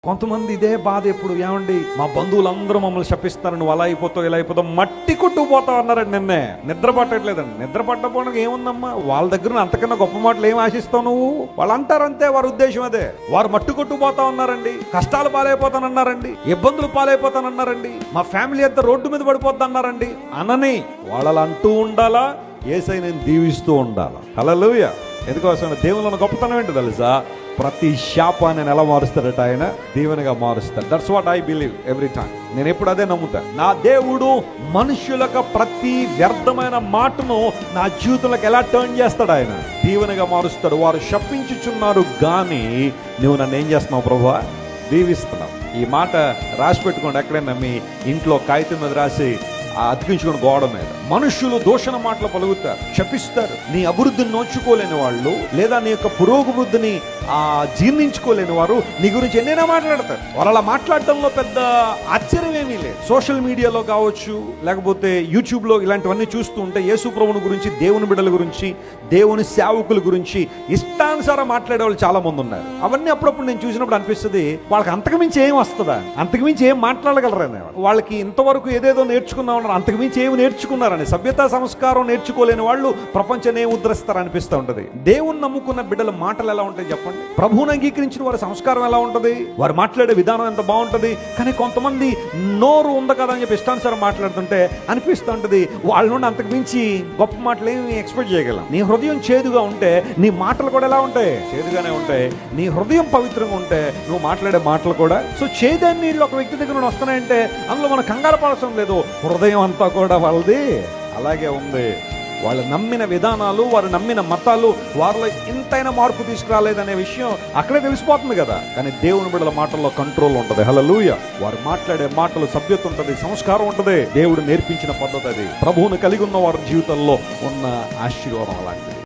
కొంతమంది ఇదే బాధ ఎప్పుడు, ఏమండి మా బంధువులందరూ మమ్మల్ని శపిస్తారు, నువ్వు అలా అయిపోతావు ఇలా అయిపోతావు, మట్టి కొట్టుకుపోతావు అన్నారండి. నిన్నే నిద్ర పట్టట్లేదండి. నిద్ర పట్టకపోవడానికి ఏముందమ్మా, వాళ్ళ దగ్గర అంతకన్నా గొప్ప మాటలు ఏం ఆశిస్తావు నువ్వు? వాళ్ళు అంటారంతే, వారి ఉద్దేశం అదే. వారు మట్టి కొట్టుకుపోతా ఉన్నారండి, కష్టాలు పాలైపోతానన్నారండి, ఇబ్బందులు పాలైపోతానన్నారండి, మా ఫ్యామిలీ అంతా రోడ్డు మీద పడిపోద్ది అన్నారండి. అనని వాళ్ళు అంటూ ఉండాలా, యేసయ్య నేను దీవిస్తూ ఉండాలా. హల్లెలూయా. ఎందుకోసం దేవుని గొప్పతనం ఏంటి తెలుసా? ప్రతి శాపాన్ని ఎలా మారుస్తాడట ఆయన? దీవెనగా మారుస్తాడు. That's what I believe every time. నేను ఎప్పుడు అదే నమ్ముతా. నా దేవుడు మనుషులకు ప్రతి వ్యర్థమైన మాటను నా జీవితంలోకి ఎలా టర్న్ చేస్తాడు? ఆయన దీవెనగా మారుస్తాడు. వారు శపించుచున్నారు గాని నువ్వు నన్ను ఏం చేస్తున్నావు ప్రభువా? దీవిస్తున్నావు. ఈ మాట రాసి పెట్టుకోండి, ఎక్కడైనా మీ ఇంట్లో కాగితం మీద రాసి అతికించుకుని గోడ మీద. మనుషులు దూషణ మాటలు పలుకుతారు, శపిస్తారు. నీ అభివృద్ధిని నోచుకోలేని వాళ్ళు, లేదా నీ యొక్క పురోగవృద్ధిని జీర్ణించుకోలేని వారు నీ గురించి ఎన్నైనా మాట్లాడతారు. వాళ్ళు అలా మాట్లాడటంలో పెద్ద ఆశ్చర్యం ఏమీ లేదు. సోషల్ మీడియాలో కావచ్చు, లేకపోతే యూట్యూబ్లో ఇలాంటివన్నీ చూస్తూ ఉంటే యేసు ప్రభువుని గురించి, దేవుని బిడ్డల గురించి, దేవుని సేవకుల గురించి ఇష్టానుసారం మాట్లాడే వాళ్ళు చాలా మంది ఉన్నారు. అవన్నీ అప్పుడప్పుడు నేను చూసినప్పుడు అనిపిస్తుంది, వాళ్ళకి అంతకుమించి ఏం వస్తుందా, అంతకుమించి ఏం మాట్లాడగలరని. వాళ్ళకి ఇంతవరకు ఏదేదో నేర్చుకున్నాం, అంతకుమించి ఏమి నేర్చుకున్నారని. సభ్యతా సంస్కారం నేర్చుకోలేని వాళ్ళు ప్రపంచాన్ని ఏం ఉద్ధరిస్తారు అనిపిస్తూ ఉంటది. దేవుని నమ్ముకున్న బిడ్డల మాటలు ఎలా ఉంటాయి చెప్పండి? ప్రభువుని అంగీకరించిన వారి సంస్కారం ఎలా ఉంటది? వారు మాట్లాడే విధానం ఎంత బాగుంటది. కానీ కొంతమంది నోరు ఉంది కదా అని చెప్పి ఇష్టానుసారం మాట్లాడుతుంటే అనిపిస్తూ ఉంటది, వాళ్ళ నుండి అంతకుమించి గొప్ప మాటలు ఏమి ఎక్స్పెక్ట్ చేయగలం. నీ హృదయం చేదుగా ఉంటే నీ మాటలు కూడా ఎలా ఉంటాయి? చేదుగానే ఉంటాయి. నీ హృదయం పవిత్రంగా ఉంటే నువ్వు మాట్లాడే మాటలు కూడా. సో చేదని నీళ్ళు ఒక వ్యక్తి దగ్గర నుండి వస్తున్నాయంటే అందులో మనం కంగారు పడటం లేదు. హృదయం అంతా కూడా వాళ్ళది అలాగే ఉంది. వాళ్ళు నమ్మిన విధానాలు, వారు నమ్మిన మతాలు వారిలో ఇంతైనా మార్పు తీసుకురాలేదనే విషయం అక్కడే తెలిసిపోతుంది కదా. కానీ దేవుని బిడ్డల మాటల్లో కంట్రోల్ ఉంటుంది. హల్లెలూయా. వారు మాట్లాడే మాటలు సభ్యత ఉంటుంది, సంస్కారం ఉంటుంది. దేవుడు నేర్పించిన పద్ధతి అది. ప్రభువును కలిగి ఉన్న వారి జీవితంలో ఉన్న ఆశీర్వాదం అలాంటిది.